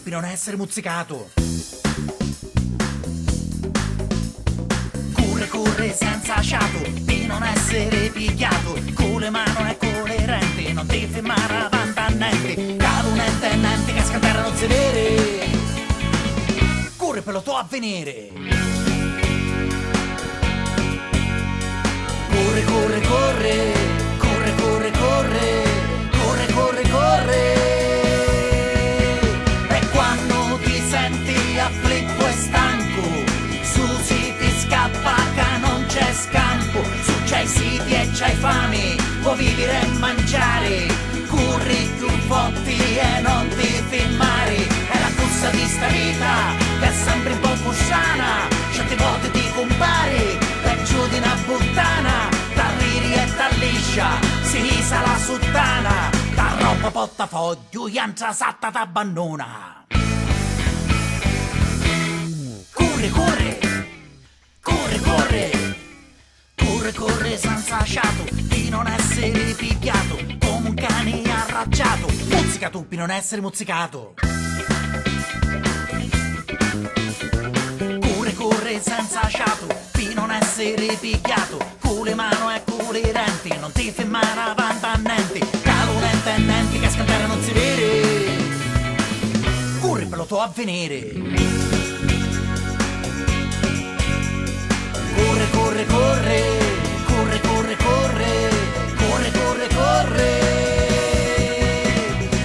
tuppi non essere muzzicato. Corre senza sciato, di non essere picchiato, con le mani e con le renti, non ti fermare avanti a niente, cado niente che a terra non si vede, corre per lo tuo avvenire. Corre, corre, corre, corre, corre, corre, corre, corre, corre, e quando ti senti afflitto e stanco, Susi ti scappa che non c'è scampo, su c'hai siti e c'hai fame, vuoi vivere e mangiare, corri più forti e non ti fermare, è la corsa di sta vita che è sempre un po' pusciana, certe volte ti compare, peggio di una puttana, t'arriri e t'alliscia, si sa la sottana, ta roba portafoglio, entra satta t'abbandona. Corre, corre, corre, corre, corre, corre senza sciato, di non essere picchiato, come un cane arrabbiato, muzzica tuppi non essere muzzicato. Corre, corre senza sciato, di non essere picchiato, con le mani e con le denti, non ti fermare avanti a niente, cado niente che scantare non si vede, corri per lo tuo avvenire. Corre, corre, corre, corre, corre, corre, corre, corre, corre,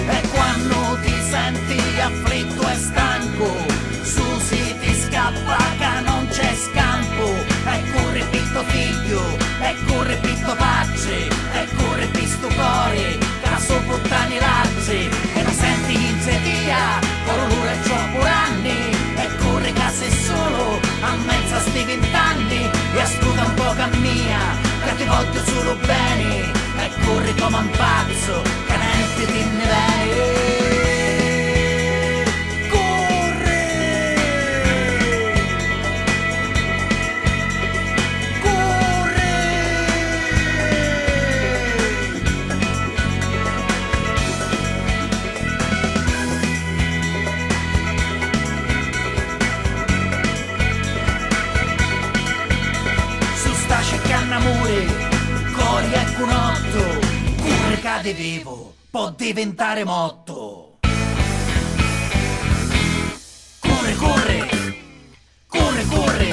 e quando ti senti afflitto e stanco, Susi ti scappa che non c'è scampo, e corre pitto figlio, e corre pitto pace, e corre pisto cuore, che la so puttani lacce, e non senti in sedia, con l'ora e troppo anni, e corre che sei solo, a mezzo a sti 20 anni, e ascolta un po' a mia, che ti voglio solo bene, e corri come un pazzo, che niente ti ne viene. Corre! Corre! Sta cercando amore, cori e cunotto, corre cade vivo, può diventare motto. Corre, corre, corre, corre,